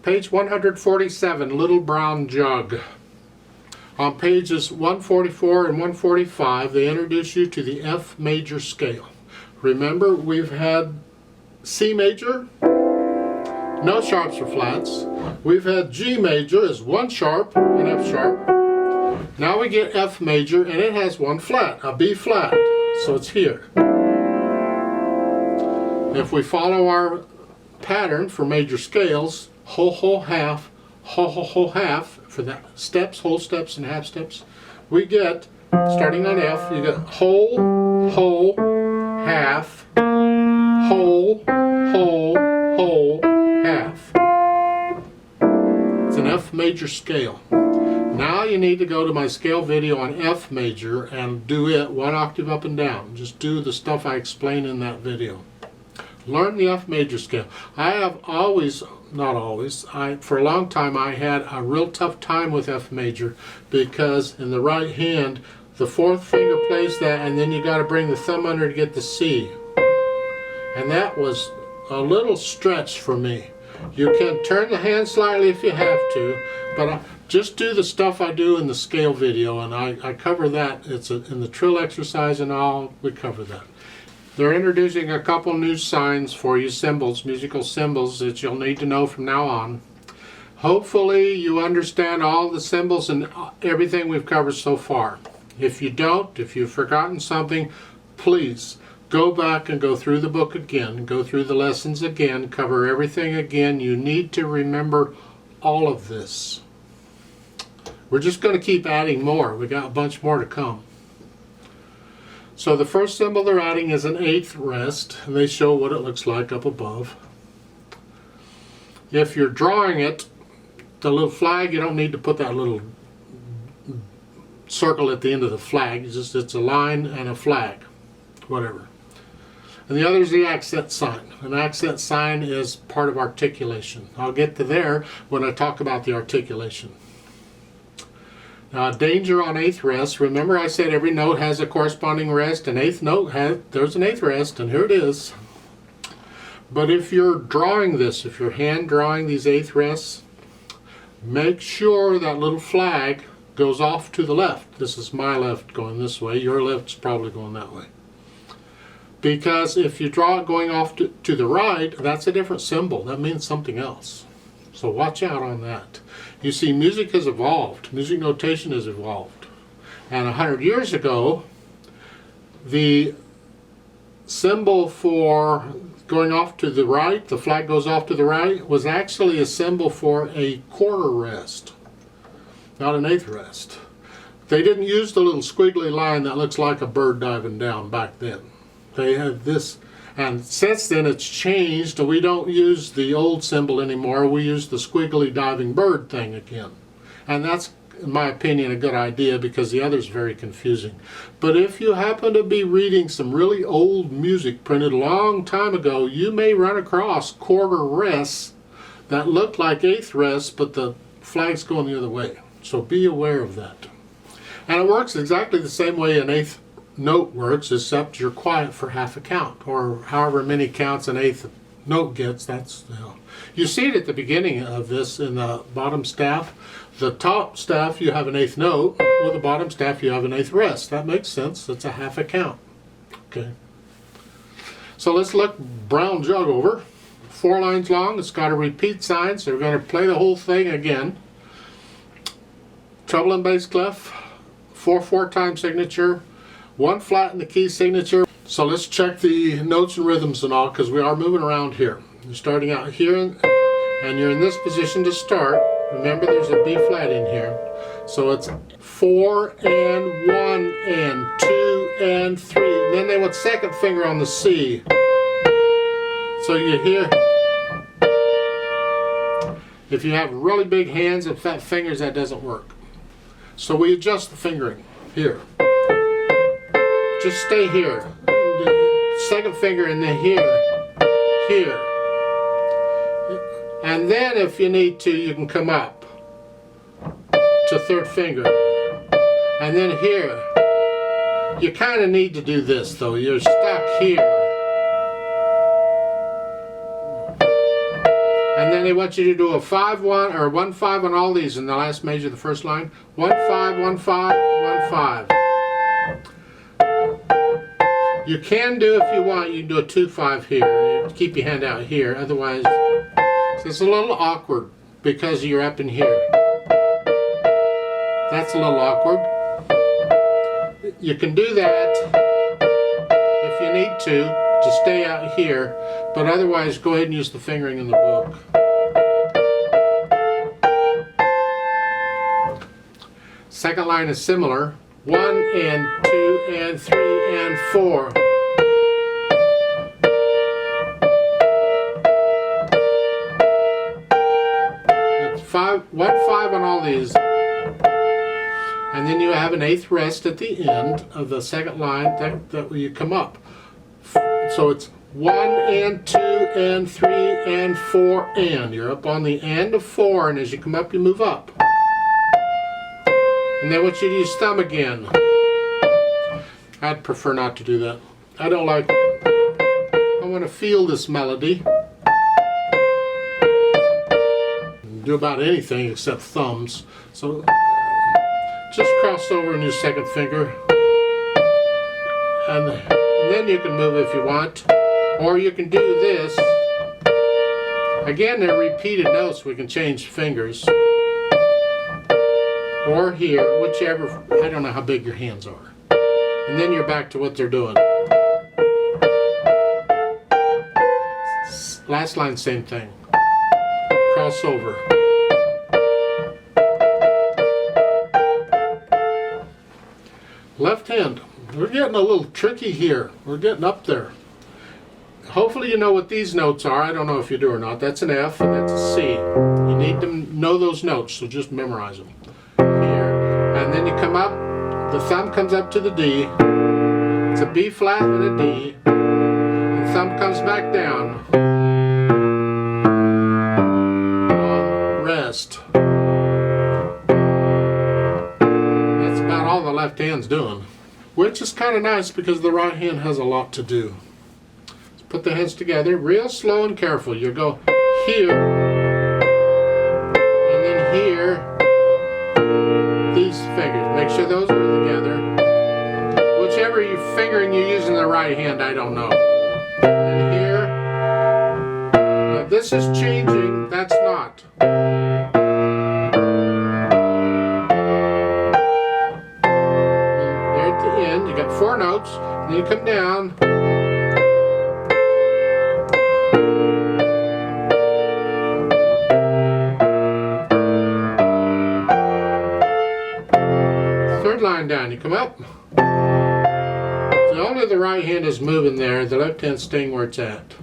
Page 147, Little Brown Jug. On pages 144 and 145, they introduce you to the F major scale. Remember, we've had C major, no sharps or flats. We've had G major as one sharp and F sharp. Now we get F major and it has one flat, a B flat, so it's here. If we follow our pattern for major scales, whole, whole, half, whole, whole, whole, half, for the steps, whole steps and half steps, we get, starting on F, you get whole, whole, half, whole, whole, whole, half. It's an F major scale. Now you need to go to my scale video on F major and do it one octave up and down. Just do the stuff I explain in that video. Learn the F major scale. I have always, not always, for a long time I had a real tough time with F major because in the right hand the fourth finger plays that and then you got to bring the thumb under to get the C. And that was a little stretch for me. You can turn the hand slightly if you have to, but just do the stuff I do in the scale video, and I cover that. It's in the trill exercise and all, we cover that. They're introducing a couple new signs for you, symbols, musical symbols that you'll need to know from now on. Hopefully you understand all the symbols and everything we've covered so far. If you don't, if you've forgotten something, please go back and go through the book again, go through the lessons again, cover everything again. You need to remember all of this. We're just going to keep adding more. We got a bunch more to come. So the first symbol they're adding is an eighth rest, and they show what it looks like up above. If you're drawing it, the little flag, you don't need to put that little circle at the end of the flag. It's a line and a flag, whatever. And the other is the accent sign. An accent sign is part of articulation. I'll get to there when I talk about the articulation. Now, danger on eighth rest. Remember I said every note has a corresponding rest. An eighth note there's an eighth rest, and here it is. But if you're drawing this, if you're hand drawing these eighth rests, make sure that little flag goes off to the left. This is my left going this way. Your left's probably going that way. Because if you draw it going off to the right, that's a different symbol. That means something else. So watch out on that. You see, music has evolved. Music notation has evolved. And 100 years ago, the symbol for going off to the right, the flag goes off to the right, was actually a symbol for a quarter rest, not an eighth rest. They didn't use the little squiggly line that looks like a bird diving down back then. They had this, and since then it's changed. We don't use the old symbol anymore. We use the squiggly diving bird thing again. And that's, in my opinion, a good idea because the other is very confusing. But if you happen to be reading some really old music printed a long time ago, you may run across quarter rests that look like eighth rests, but the flag's going the other way. So be aware of that. And it works exactly the same way an eighth note works, except you're quiet for half a count, or however many counts an eighth note gets. That's, you see it at the beginning of this in the bottom staff. The top staff you have an eighth note, with the bottom staff you have an eighth rest. That makes sense. It's a half a count. Okay. So let's look Brown Jug over. 4 lines long. It's got a repeat sign, so we're going to play the whole thing again. Treble and bass clef, 4/4 time signature, 1 flat in the key signature. So let's check the notes and rhythms and all, because we are moving around here. You're starting out here and you're in this position to start. Remember there's a B flat in here. So it's 4 and 1 and 2 and 3. Then they want second finger on the C. So you hear, if you have really big hands and fat fingers, that doesn't work. So we adjust the fingering here. Just stay here. Second finger and then here, here. And then if you need to, you can come up to third finger. And then here. You kind of need to do this though. You're stuck here. And then they want you to do a 5-1 or 1-5 on all these in the last measure of the first line. 1-5, 1-5, 1-5. You can do, if you want, you can do a 2-5 here. You keep your hand out here. Otherwise, it's a little awkward because you're up in here. That's a little awkward. You can do that if you need to stay out here, but otherwise go ahead and use the fingering in the book. Second line is similar. 1 and 2 and 3 and 4. It's 1-5 on all these. And then you have an 8th rest at the end of the second line that you come up. So it's 1 and 2 and 3 and 4 and. You're up on the and of 4, and as you come up you move up. And then what you do, use thumb again. I'd prefer not to do that. I don't like it. I want to feel this melody. Do about anything except thumbs. So just cross over and use second finger. And then you can move if you want. Or you can do this. Again, they're repeated notes. We can change fingers. Or here, whichever. I don't know how big your hands are. And then you're back to what they're doing. Last line, same thing. Cross over. Left hand. We're getting a little tricky here. We're getting up there. Hopefully you know what these notes are. I don't know if you do or not. That's an F and that's a C. You need to know those notes, so just memorize them. Here. And then you come up. The thumb comes up to the D. It's a B flat and a D. And the thumb comes back down. Long rest. That's about all the left hand's doing. Which is kind of nice because the right hand has a lot to do. Let's put the hands together real slow and careful. You go here. And then here. These fingers. Make sure those are together. Whichever you're fingering you're using the right hand, I don't know. And here. Now this is changing, that's not. And there at the end, you got 4 notes, and then you come down. Third line down, you come up. So only the right hand is moving there, the left hand's staying where it's at.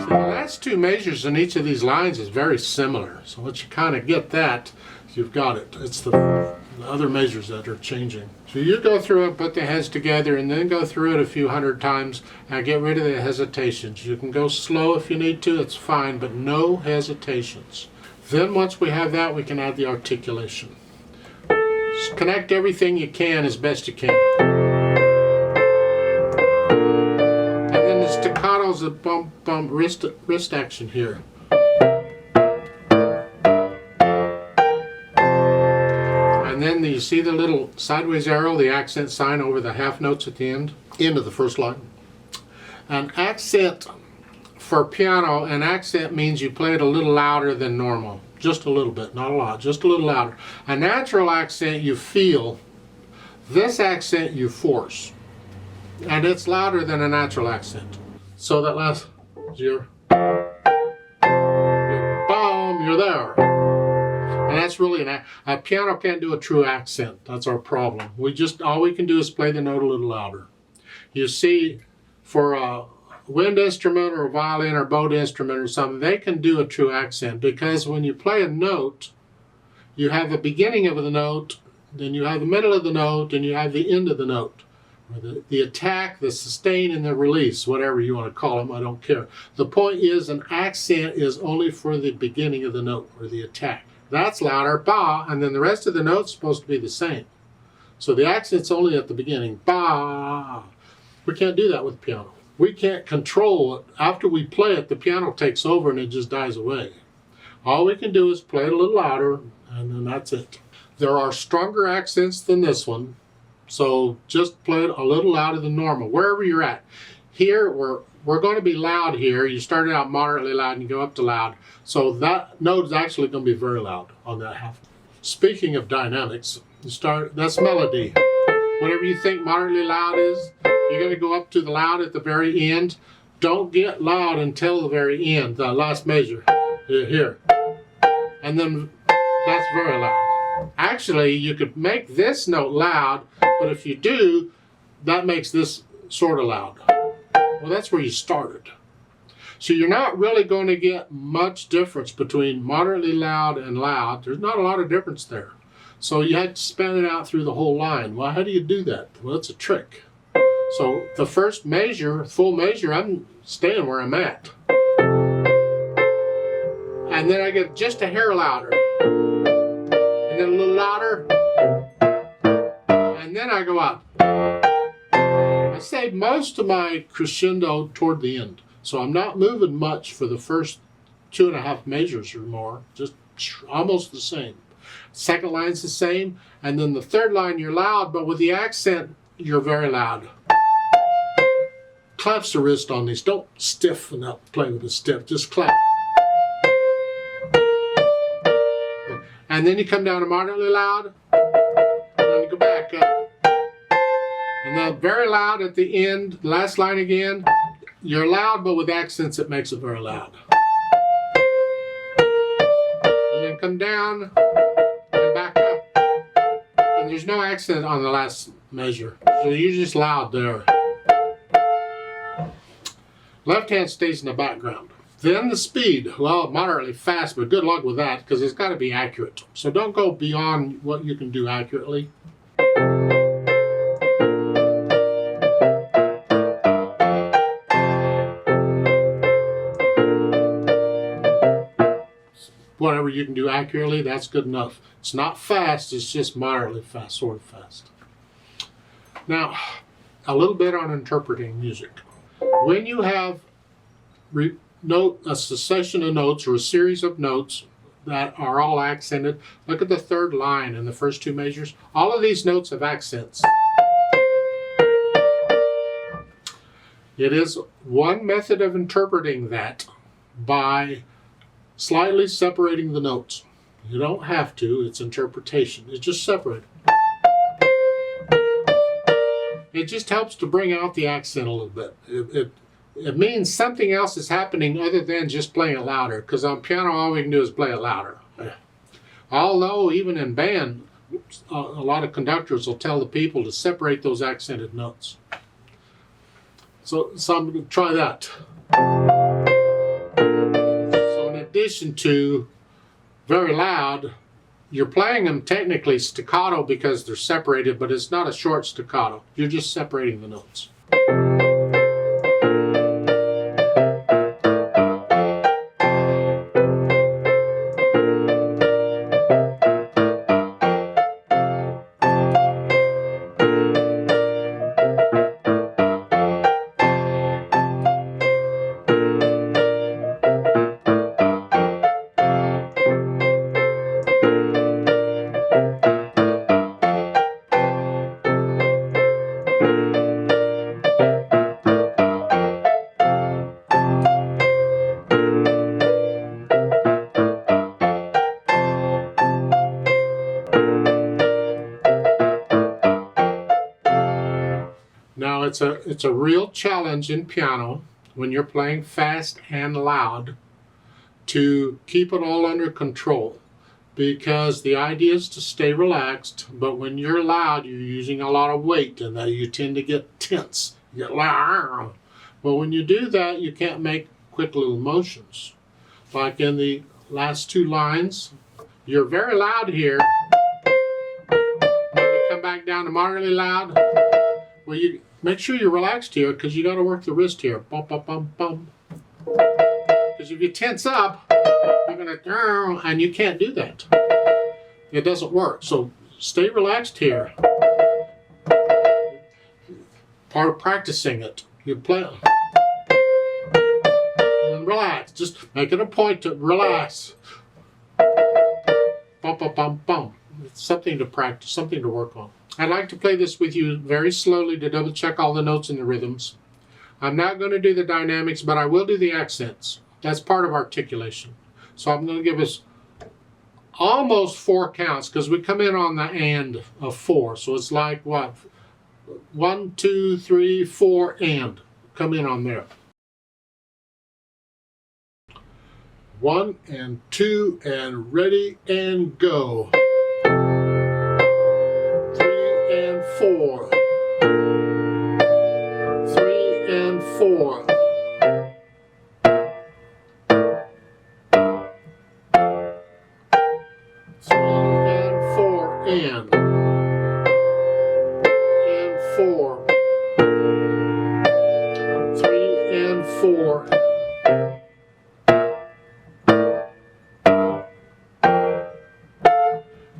So the last 2 measures in each of these lines is very similar. So once you kind of get that, you've got it. It's the other measures that are changing. So you go through it, put the heads together, and then go through it a few hundred times and get rid of the hesitations. You can go slow if you need to, it's fine, but no hesitations. Then once we have that, we can add the articulation. Just connect everything you can as best you can. And then the staccato's a bump, bump, wrist action here. And then you see the little sideways arrow, the accent sign over the half notes at the end of the first line. An accent for piano, an accent means you play it a little louder than normal. Just a little bit, not a lot, just a little louder. A natural accent you feel, this accent you force. And it's louder than a natural accent. So that last, you're boom, you're there. And that's really a piano can't do a true accent. That's our problem. All we can do is play the note a little louder. You see, for a wind instrument or a violin or bowed instrument or something, they can do a true accent because when you play a note, you have the beginning of the note, then you have the middle of the note, and you have the end of the note. Or the attack, the sustain, and the release, whatever you want to call them, I don't care. The point is an accent is only for the beginning of the note or the attack. That's louder, ba, and then the rest of the note's supposed to be the same. So the accent's only at the beginning. Ba. We can't do that with the piano. We can't control it. After we play it, the piano takes over and it just dies away. All we can do is play it a little louder, and then that's it. There are stronger accents than this one, so just play it a little louder than normal, wherever you're at. Here, we're going to be loud here. You started out moderately loud and you go up to loud. So that note is actually going to be very loud on that half. Speaking of dynamics, that's melody. Whatever you think moderately loud is, you're going to go up to the loud at the very end. Don't get loud until the very end, the last measure. Here. And then that's very loud. Actually, you could make this note loud, but if you do, that makes this sort of loud. Well, that's where you started. So you're not really going to get much difference between moderately loud and loud. There's not a lot of difference there. So you had to span it out through the whole line. Well, how do you do that? Well, it's a trick. So the first measure, full measure, I'm staying where I'm at. And then I get just a hair louder. And then a little louder. And then I go up. I save most of my crescendo toward the end. So I'm not moving much for the first 2.5 measures or more. Just almost the same. Second line's the same. And then the third line you're loud, but with the accent, you're very loud. Claps the wrist on these. Don't stiffen up, play with a stiff. Just clap. And then you come down to moderately loud. And then you go back up. And then very loud at the end, last line again. You're loud, but with accents, it makes it very loud. And then come down and back up. And there's no accent on the last measure. So you're just loud there. Left hand stays in the background. Then the speed. Well, moderately fast, but good luck with that because it's got to be accurate. So don't go beyond what you can do accurately. Whatever you can do accurately, that's good enough. It's not fast, it's just moderately fast, sort of fast. Now, a little bit on interpreting music. When you have a succession of notes or a series of notes that are all accented, look at the third line in the first 2 measures. All of these notes have accents. It is one method of interpreting that by slightly separating the notes. You don't have to, it's interpretation. It's just separate. It just helps to bring out the accent a little bit. It means something else is happening other than just playing it louder, because on piano all we can do is play it louder. Although even in band, a lot of conductors will tell the people to separate those accented notes. So I'm going to try that. In addition to very loud, you're playing them technically staccato because they're separated, but it's not a short staccato. You're just separating the notes. Now it's a real challenge in piano when you're playing fast and loud to keep it all under control, because the idea is to stay relaxed, but when you're loud you're using a lot of weight and that you tend to get tense. You get loud. Well, when you do that you can't make quick little motions. Like in the last 2 lines, you're very loud here. When you come back down to moderately loud, well, you make sure you're relaxed here because you got to work the wrist here. Bum, bum, bum, bum. Because if you tense up, you're going to, and you can't do that. It doesn't work. So stay relaxed here. Part of practicing it. You play and relax. Just make it a point to relax. Bum, bum, bum, bum. It's something to practice, something to work on. I'd like to play this with you very slowly to double check all the notes and the rhythms. I'm not going to do the dynamics, but I will do the accents. That's part of articulation. So I'm going to give us almost 4 counts because we come in on the and of 4. So it's like what? 1, 2, 3, 4, and. Come in on there. 1 and 2 and ready and go. 3 and 4. 3 and 4. 3 and 4 and 4. 3 and 4.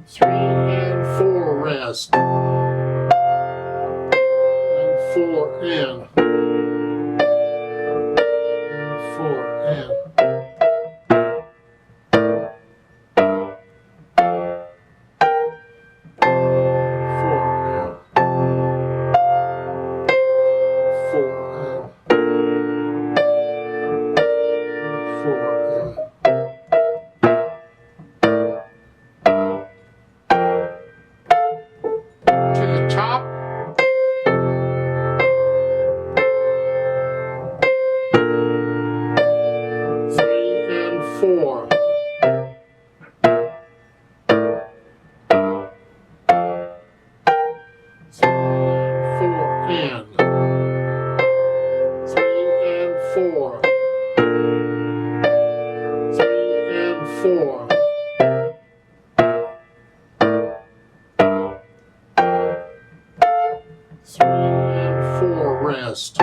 3 and 4 rest. And 4 and 4 and 4. 4 and 3 and 4. 3 and 4. 3 and 4 rest.